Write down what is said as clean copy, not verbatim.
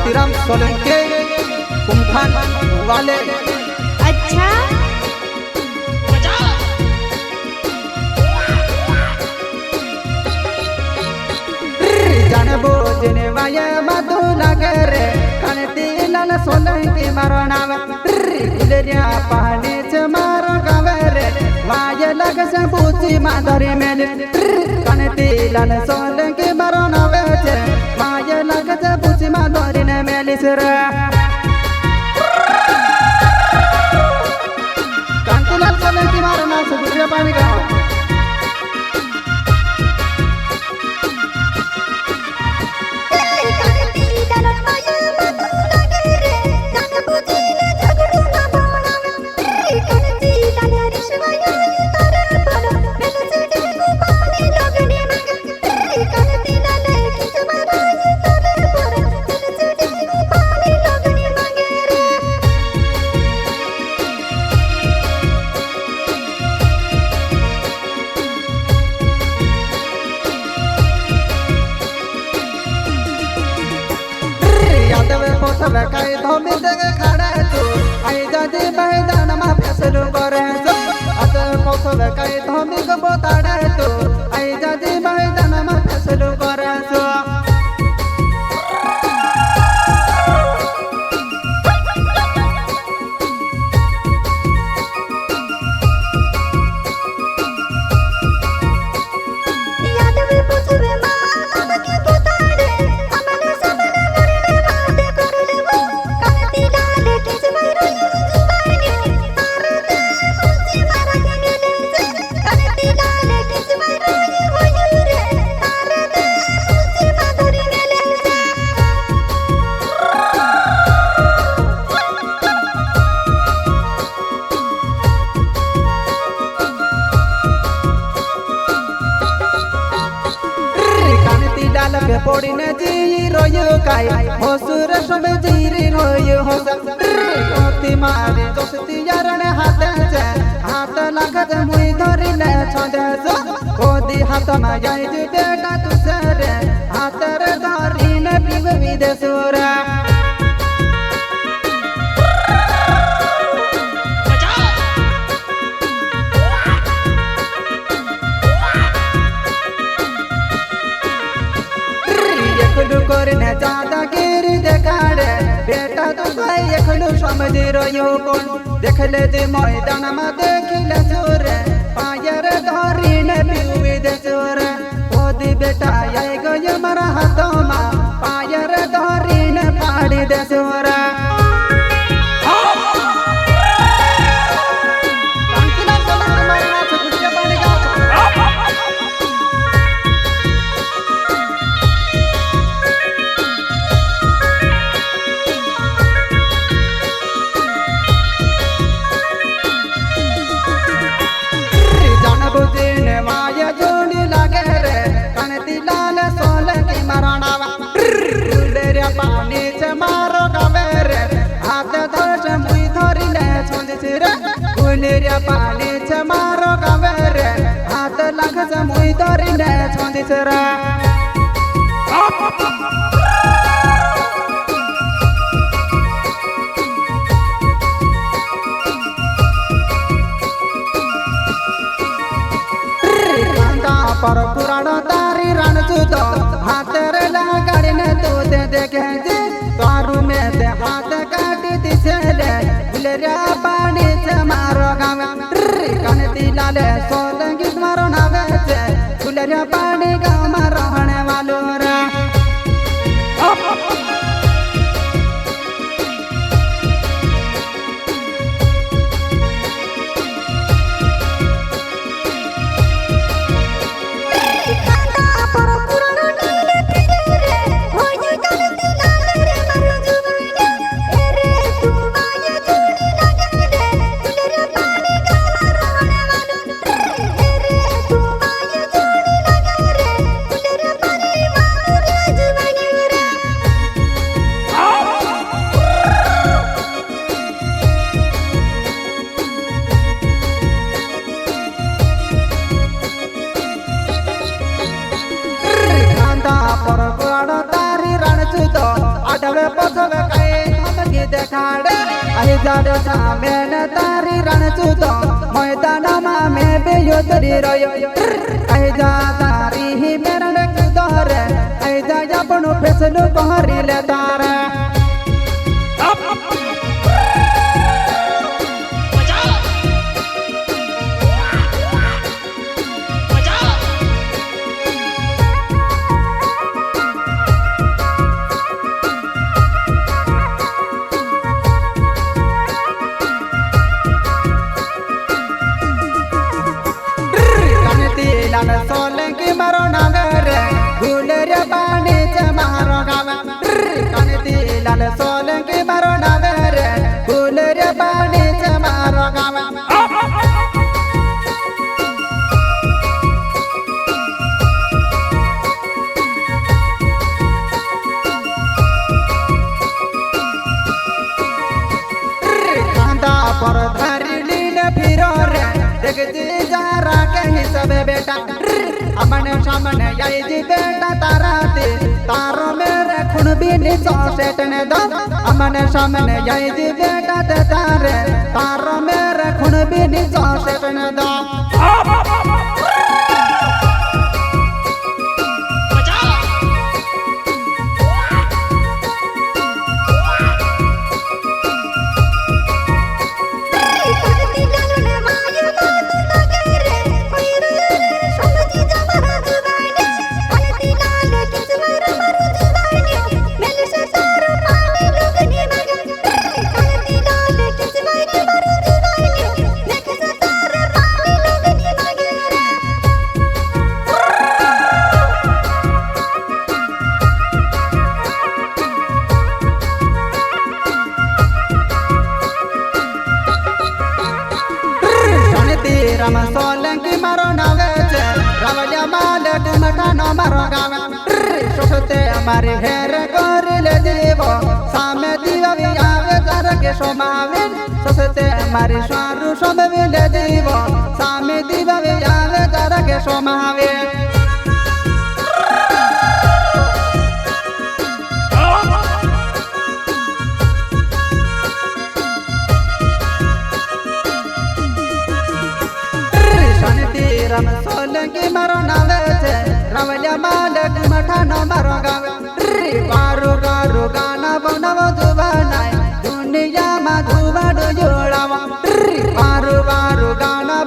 शांतिराम सोलंके कुंभान वाले। अच्छा जानबो जने वाया मधु लगे रे कनती लाल सोलंके मारो नाम इलरिया पानी च मारो गावे रे वाया लग से पूछी माधुरी मेल कनती लाल सोलंके मारो नावे चे वाया लग से पूछी माधुरी ने मेल सिरा कांती लाल सोलंके मारो नाम से दूसरे पानी का सब कई धोमी जगह खड़ा तू आई जादी मैदान में फैसलू करे तो अत सब कई धोमी को बताड़े तू आई जादी मैदान में फैसलू करे तो के पोड़ी ने जी रोयो काई होसुर सब जीरी रोयो हो सकती मारे दोस्ती यारने हाथ से हाथ लगत मुई धरी ने छोड़े सो कोदी हाथ में जाई जी बेटा तुसरे हाथ रे धरी ने पीव विदेशुरा करने ज्यादा गिर देखाड़े बेटा तो भाई खलू समझ रही कौन देख ले जे मैदान में देख ले चोरे पायर धरी ने पीवी दे चोरे ओदी बेटा आई गयो मरा हाथों में पायर धरी ने पाड़ी दे चोरे पानी से मारो गवेरे हाथ धर मुई धरी ले छोड़ सिरे गुलिया पानी से मारो गवेरे हाथ लग से मुई धरी ले छोड़ सिरे पर पुराना तारी रण चुतो हाथ रे लगाड़ी ने तू दे देखे जी तारू में से हाथ काटी दिसेले गुलरिया पानी से मारो गावे कनती लाले सोलंगी मारो नावे से गुलरिया पानी गाँव में रहने वालों रे आडवे पछवे काही धमकी देखाडे आई जाडे सामे न तारी रणचूत मैदानमा मे बेयोतरी रयो आई जा तारी ही मेरण कुदरे आई जा अपनो फेसलु कहरिले तारे सोलंकी मारो नागरे गुलेरे पानी चे मारो गावे कानती लाल सोलंकी मारो नागरे गुलेरे पानी चे मारो गावे कांदा पर धारी लीले फिरो रे देखती जरा कहीं सब बेटा अमने सामने यही जी बेटा तारा दे तारो मेरे खून भी नीचो सेटने दो अमने सामने यही जी बेटा ते तारे तारो मेरे खून भी नीचो सेटने दो राम सोलंकी मारो नावे रावलिया माले गुमटा न मारो गावे सोते हमारे हेर कोरिले जीवो सामे दीवा भी आवे जर के सोमावे सोते हमारे स्वारु सोमविले जीवो सामे दीवा भी आवे जर के सोमावे राम सोलंकी मारो नावे रावलिया माले गुमटा न मारो गावे वारू गारू गाना बनावो जुबानाय दुनिया मा जुबाडो जोड़ावा वारू वारू गाना